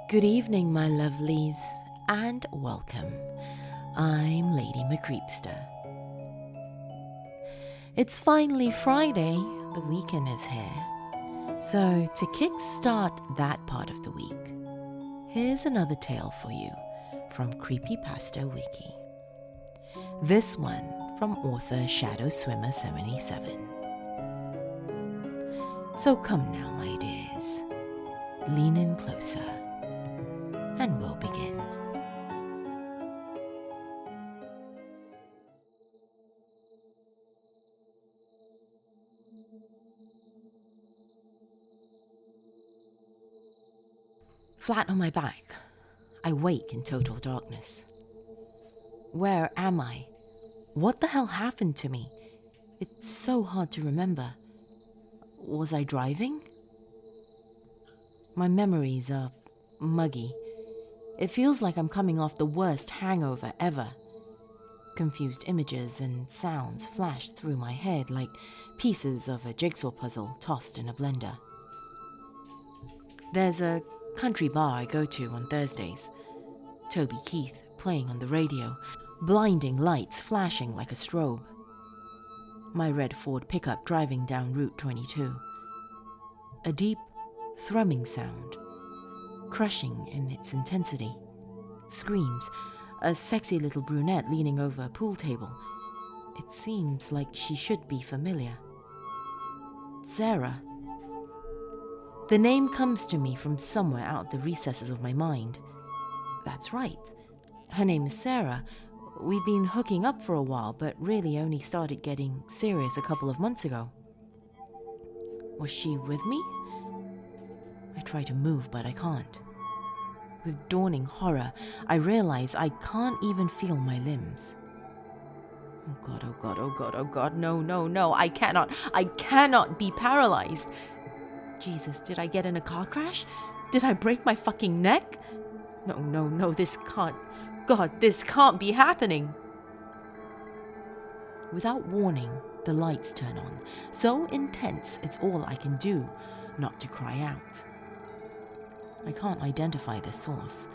Good evening, my lovelies, and welcome. I'm Lady Creepypasta. It's finally Friday, the weekend is here. So, to kickstart that part of the week, here's another tale for you from Creepypasta Wiki. This one from author Shadowswimmer77. So come now, my dears, lean in closer, and we'll begin. Flat on my back, I wake in total darkness. Where am I? What the hell happened to me? It's so hard to remember. Was I driving? My memories are muggy. It feels like I'm coming off the worst hangover ever. Confused images and sounds flash through my head like pieces of a jigsaw puzzle tossed in a blender. There's a country bar I go to on Thursdays. Toby Keith playing on the radio, blinding lights flashing like a strobe. My red Ford pickup driving down Route 22. A deep, thrumming sound, crushing in its intensity. Screams, a sexy little brunette leaning over a pool table. It seems like she should be familiar. Sarah. The name comes to me from somewhere out of the recesses of my mind. That's right. Her name is Sarah. We've been hooking up for a while, but really only started getting serious a couple of months ago. Was she with me? I try to move, but I can't. With dawning horror, I realize I can't even feel my limbs. Oh God, oh God, oh God, oh God, no, I cannot be paralyzed. Jesus, did I get in a car crash? Did I break my fucking neck? No, this can't be happening. Without warning, the lights turn on, so intense it's all I can do not to cry out. I can't identify the source.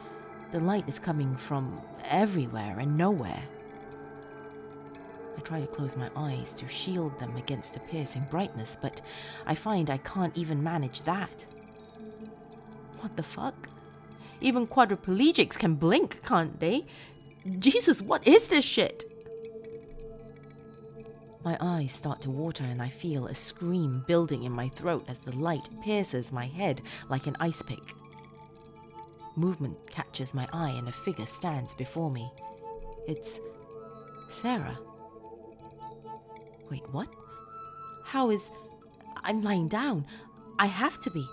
The light is coming from everywhere and nowhere. I try to close my eyes to shield them against the piercing brightness, but I find I can't even manage that. What the fuck? Even quadriplegics can blink, can't they? Jesus, what is this shit? My eyes start to water and I feel a scream building in my throat as the light pierces my head like an ice pick. Movement catches my eye and a figure stands before me. It's Sarah. Wait, what? I'm lying down. I have to be.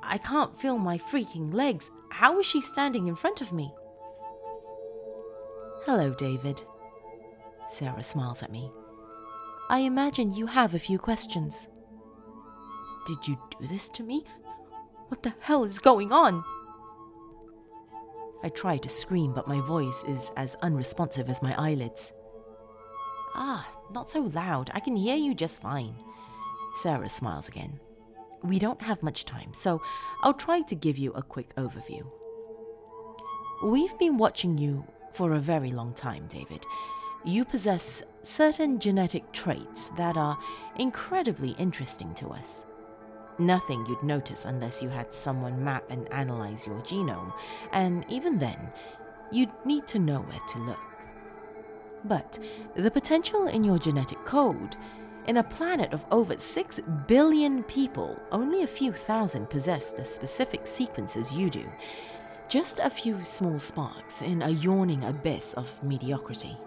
I can't feel my freaking legs. How is she standing in front of me? Hello, David. Sarah smiles at me. I imagine you have a few questions. Did you do this to me? What the hell is going on? I try to scream, but my voice is as unresponsive as my eyelids. Not so loud. I can hear you just fine. Sarah smiles again. We don't have much time, so I'll try to give you a quick overview. We've been watching you for a very long time, David. You possess certain genetic traits that are incredibly interesting to us. Nothing you'd notice unless you had someone map and analyze your genome, and even then, you'd need to know where to look. But the potential in your genetic code, in a planet of over 6 billion people, only a few thousand possess the specific sequences you do. Just a few small sparks in a yawning abyss of mediocrity.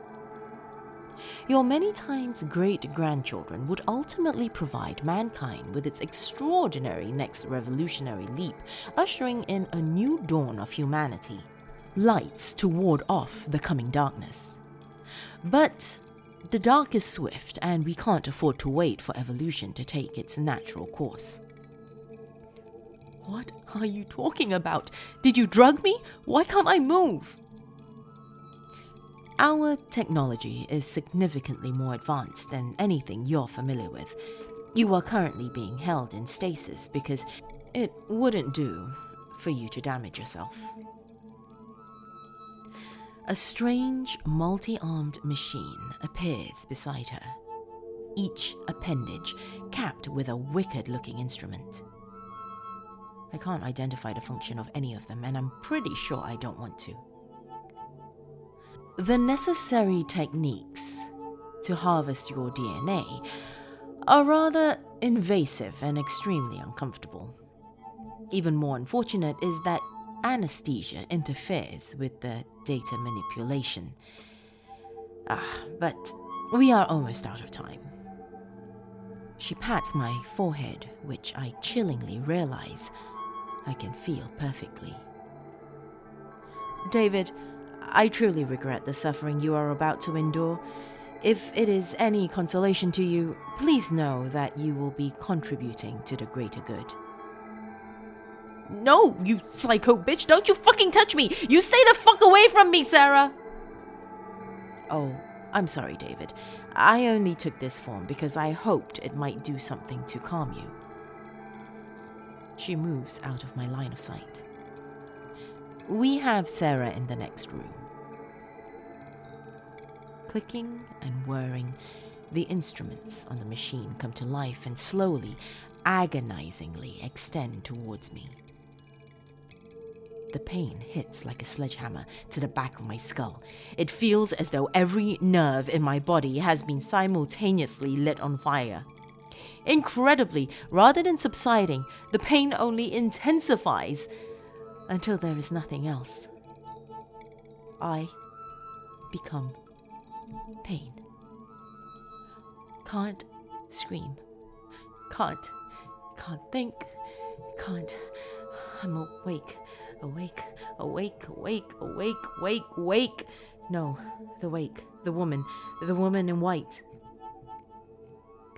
Your many times great-grandchildren would ultimately provide mankind with its extraordinary next revolutionary leap, ushering in a new dawn of humanity. Lights to ward off the coming darkness. But the dark is swift, and we can't afford to wait for evolution to take its natural course. What are you talking about? Did you drug me? Why can't I move? Our technology is significantly more advanced than anything you're familiar with. You are currently being held in stasis because it wouldn't do for you to damage yourself. A strange, multi-armed machine appears beside her, each appendage capped with a wicked-looking instrument. I can't identify the function of any of them, and I'm pretty sure I don't want to. The necessary techniques to harvest your DNA are rather invasive and extremely uncomfortable. Even more unfortunate is that anesthesia interferes with the data manipulation. But we are almost out of time. She pats my forehead, which I chillingly realize I can feel perfectly. David, I truly regret the suffering you are about to endure. If it is any consolation to you, please know that you will be contributing to the greater good. No, you psycho bitch! Don't you fucking touch me! You stay the fuck away from me, Sarah! Oh, I'm sorry, David. I only took this form because I hoped it might do something to calm you. She moves out of my line of sight. We have Sarah in the next room. Clicking and whirring, the instruments on the machine come to life and slowly, agonizingly extend towards me. The pain hits like a sledgehammer to the back of my skull. It feels as though every nerve in my body has been simultaneously lit on fire. Incredibly, rather than subsiding, the pain only intensifies until there is nothing else. I become pain. Can't scream. Can't think. Can't. I'm awake. Awake. No, the wake. The woman in white.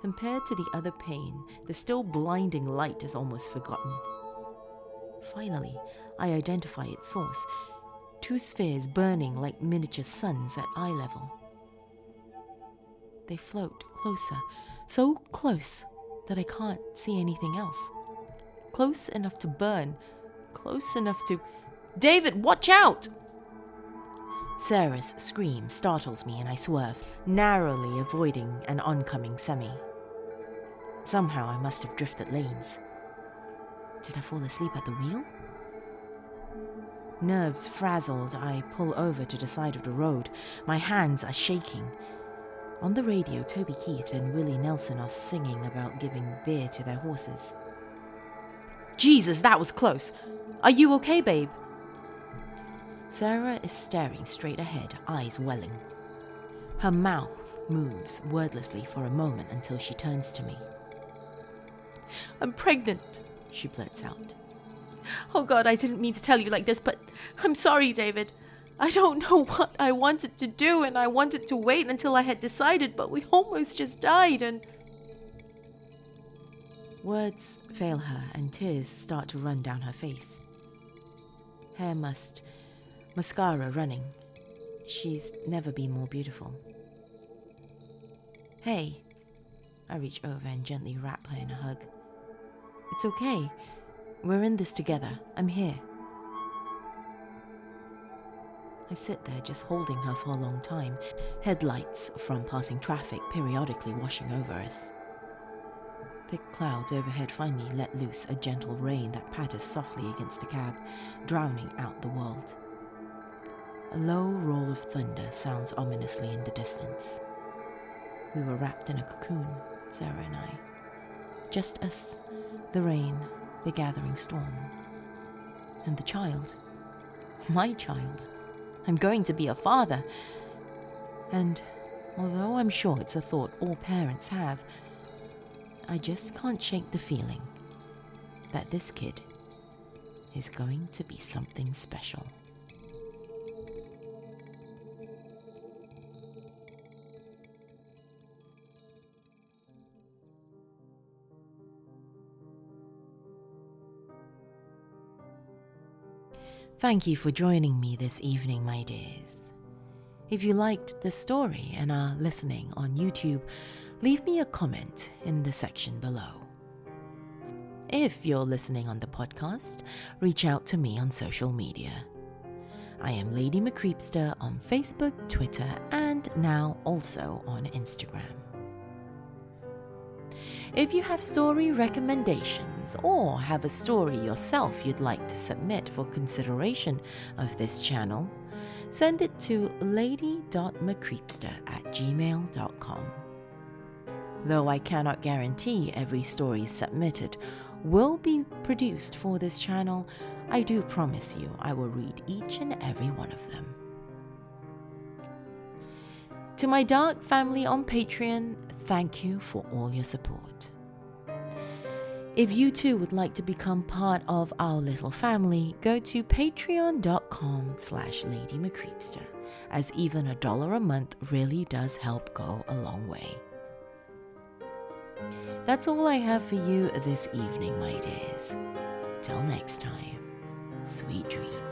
Compared to the other pain, the still blinding light is almost forgotten. Finally, I identify its source. 2 spheres burning like miniature suns at eye level. They float closer, so close that I can't see anything else. Close enough to burn, close enough to... David, watch out! Sarah's scream startles me and I swerve, narrowly avoiding an oncoming semi. Somehow I must have drifted lanes. Did I fall asleep at the wheel? Nerves frazzled, I pull over to the side of the road. My hands are shaking. On the radio, Toby Keith and Willie Nelson are singing about giving beer to their horses. Jesus, that was close. Are you okay, babe? Sarah is staring straight ahead, eyes welling. Her mouth moves wordlessly for a moment until she turns to me. I'm pregnant, she blurts out. Oh God, I didn't mean to tell you like this, but I'm sorry, David. I don't know what I wanted to do, and I wanted to wait until I had decided, but we almost just died, and... Words fail her, and tears start to run down her face. Hair mascara running. She's never been more beautiful. Hey. I reach over and gently wrap her in a hug. It's okay. We're in this together. I'm here. I sit there just holding her for a long time, headlights from passing traffic periodically washing over us. Thick clouds overhead finally let loose a gentle rain that patters softly against the cab, drowning out the world. A low roll of thunder sounds ominously in the distance. We were wrapped in a cocoon, Sarah and I. Just us, the rain, the gathering storm. And the child. My child. I'm going to be a father. And although I'm sure it's a thought all parents have, I just can't shake the feeling that this kid is going to be something special. Thank you for joining me this evening, my dears. If you liked the story and are listening on YouTube, leave me a comment in the section below. if you're listening on the podcast, reach out to me on social media. I am Lady McCreepster on Facebook, Twitter, and now also on Instagram. If you have story recommendations or have a story yourself you'd like to submit for consideration of this channel, send it to lady.mccreepster@gmail.com. Though I cannot guarantee every story submitted will be produced for this channel, I do promise you I will read each and every one of them. To my dark family on Patreon, thank you for all your support. If you too would like to become part of our little family, go to patreon.com/ladymccreepster, as even $1 a month really does help go a long way. That's all I have for you this evening, my dears. Till next time, sweet dreams.